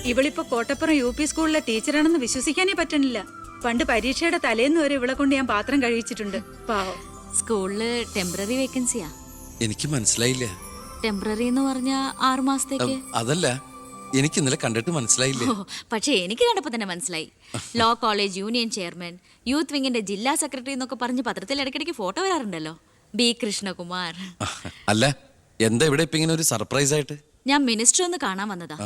ഇവളിപ്പോ Kottappuram U P സ്കൂളിലെ ടീച്ചറാണെന്ന് വിശ്വസിക്കാനേ പറ്റണില്ല. പണ്ട് പരീക്ഷയുടെ തലേന്ന് വരെ ഇവളെ കൊണ്ട് ഞാൻ പാത്രം കഴിച്ചിട്ടുണ്ട്. പാവം. സ്കൂളില് ടെമ്പററി വേക്കൻസിയാ. എനിക്ക് മനസ്സിലായില്ല. ടെമ്പററി എന്ന് പറഞ്ഞ 6 മാസത്തേക്ക്. അതല്ല, എനിക്ക് ഇന്നലെ കണ്ടിട്ട് മനസ്സിലായില്ല. പക്ഷെ എനിക്ക് കണ്ടപ്പോ തന്നെ മനസ്സിലായി. Law college union chairman, youth വിങ്ങിന്റെ ജില്ലാ സെക്രട്ടറി എന്നൊക്കെ പറഞ്ഞ് പത്രത്തിൽ ഇടയ്ക്കിടയ്ക്ക് ഫോട്ടോ വരാറുണ്ടല്ലോ. ബി കൃഷ്ണകുമാർ. അല്ല, എന്താ ഇവിടെ ഇപ്പൊ ഇങ്ങനെ ഒരു സർപ്രൈസ് ആയിട്ട്? ഞാൻ മിനിസ്റ്റർ ഒന്ന് കാണാൻ വന്നതാ.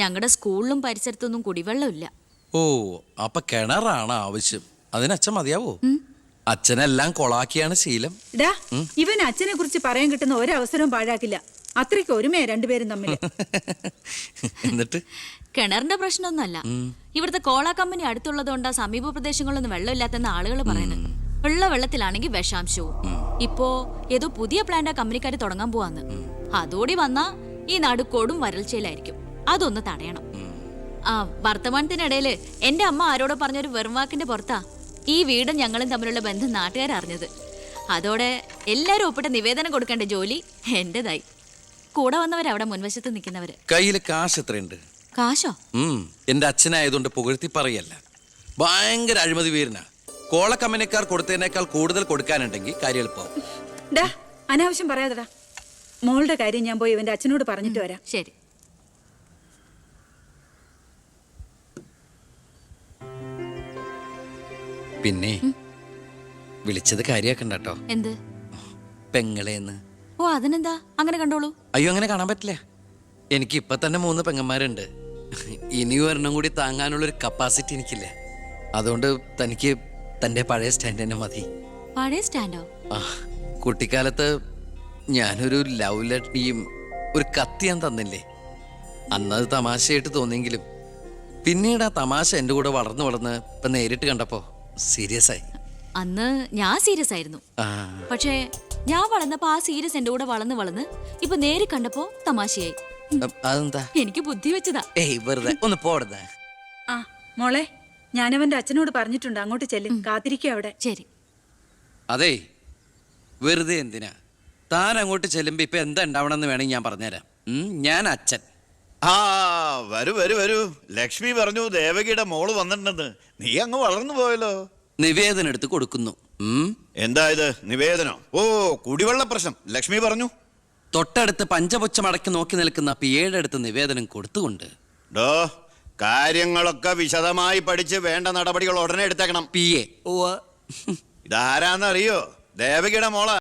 ഞങ്ങളുടെ സ്കൂളിലും പരിസരത്തൊന്നും കുടിവെള്ളമില്ല. ഓ, അപ്പൊ കിണറാണ് ആവശ്യം. അതിന് അച്ഛൻ മതിയാവോ? അച്ഛനെല്ലാം കൊളാക്കിയാണ് ശീലം. ഇവൻ അച്ഛനെ കുറിച്ച് പറയാൻ കിട്ടുന്ന ഒരവസരവും പാഴാക്കില്ല. അത്രയ്ക്ക് ഒരുമയാ രണ്ടുപേരും തമ്മിൽ. എന്നിട്ട് കിണറിന്റെ പ്രശ്നമൊന്നുമല്ല. ഇവിടുത്തെ കോള കമ്പനി അടുത്തുള്ളതുകൊണ്ടാ സമീപ പ്രദേശങ്ങളിലൊന്നും വെള്ളമില്ലാത്തെന്ന് ആളുകൾ പറയുന്നത്. ഉള്ള വെള്ളത്തിലാണെങ്കിൽ വിഷാംശവും. ഇപ്പോ ഏതോ പുതിയ പ്ലാന്റാ കമ്പനിക്കാര് തുടങ്ങാൻ പോവാന്ന്. അതോടി വന്നാ ഈ നാട് കൊടും വരൾച്ചയിലായിരിക്കും. അതൊന്ന് തടയണം. വർത്തമാനത്തിനിടയില് എന്റെ അമ്മ ആരോടോ പറഞ്ഞൊരു വെറും വാക്കിന്റെ പുറത്താ ഈ വീടും ഞങ്ങളും തമ്മിലുള്ള ബന്ധം നാട്ടുകാരറിഞ്ഞത്. അതോടെ എല്ലാരും ഒപ്പിട്ട നിവേദനം കൊടുക്കേണ്ട ജോലി എന്റേതായി. കൂടെ വന്നവരവിടെ മുൻവശത്ത് നിൽക്കുന്നവര്. കയ്യില് കാശ് എത്രയുണ്ട്? കാശോ? എന്റെ അച്ഛനായതുകൊണ്ട് പുകഴ്ത്തി പറയല്ല. ഭയങ്കര അഴിമതി വീരനാ. കോള കമ്പനിക്കാർ കൊടുത്തതിനേക്കാൾ കൂടുതൽ കൊടുക്കാനുണ്ടെങ്കിൽ കാര്യം എളുപ്പം. അനാവശ്യം പറയാതെടാ. മോളുടെ കാര്യം ഞാൻ പോയി ഇവന്റെ അച്ഛനോട് പറഞ്ഞിട്ട് വരാം. ശരി. പിന്നെ വിളിച്ചത് കാര്യാക്കണ്ട കേട്ടോ. എന്ത്? പെങ്ങളേന്ന്. ഓ, അതിനെന്താ? അങ്ങനെ കണ്ടോളൂ. അയ്യോ, അങ്ങനെ കാണാൻ പറ്റില്ല. എനിക്ക് ഇപ്പൊ തന്നെ 3 പെങ്ങന്മാരുണ്ട്. ഇനി ഒരെണ്ണം കൂടി താങ്ങാനുള്ളൊരു കപ്പാസിറ്റി എനിക്കില്ല. അതുകൊണ്ട് തനിക്ക് തന്റെ പഴയ സ്റ്റാൻഡ് തന്നെ മതി. പഴയ സ്റ്റാൻഡോ? കുട്ടിക്കാലത്ത് ഞാനൊരു ലവ് ലെറ്ററിയും ഒരു കത്തി ഞാൻ തന്നില്ലേ. അന്നത് തമാശയായിട്ട് തോന്നിയെങ്കിലും പിന്നീട് ആ തമാശ എന്റെ കൂടെ വളർന്ന് വളർന്ന് ഇപ്പൊ നേരിട്ട് കണ്ടപ്പോ സീരിയസ് ആയി. അന്ന് ഞാൻ സീരിയസ് ആയിരുന്നു. പക്ഷേ ഞാൻ വളർന്നപ്പോ ആ സീരിയസ് എന്റെ കൂടെ വളർന്ന് വളർന്ന് ഇപ്പൊ നേരി കണ്ടപ്പോ തമാശയായി. അതെന്താ? എനിക്ക് ബുദ്ധി വെച്ചതാ. ഏയ്, വെറുതെ ഒന്ന് പോടുന്ന. മോളെ, ഞാനവന്റെ അച്ഛനോട് പറഞ്ഞിട്ടുണ്ട്. അങ്ങോട്ട് ചെല്ലും. കാത്തിരിക്കുക അവിടെ. ശരി. അതെ, വെറുതെ എന്തിനാ? താൻ അങ്ങോട്ട് ചെല്ലുമ്പോ ഇപ്പൊ എന്താ ഉണ്ടാവണമെന്ന് വേണമെങ്കിൽ ഞാൻ പറഞ്ഞുതരാം. ഞാൻ അച്ഛൻ. വരൂ വരൂ വരൂ. ലക്ഷ്മി പറഞ്ഞു ദേവകിയുടെ മോള് വന്നിട്ടുണ്ടെന്ന്. നീ അങ്ങ് വളർന്നു പോയല്ലോ. നിവേദനം എടുത്ത് കൊടുക്കുന്നു. എന്താ ഇത് നിവേദനം? ഓ, കുടിവെള്ള പ്രശ്നം ലക്ഷ്മി പറഞ്ഞു. തൊട്ടടുത്ത് പഞ്ചപുച്ഛമടക്കി നോക്കി നിൽക്കുന്ന പിയേടെ അടുത്ത് നിവേദനം കൊടുത്തുകൊണ്ട് കാര്യങ്ങളൊക്കെ വിശദമായി പഠിച്ച് വേണ്ട നടപടികൾ ഉടനെ എടുത്തേക്കണം. പിയെ ഇതാരാന്നറിയോ? ദേവകിയുടെ മോള.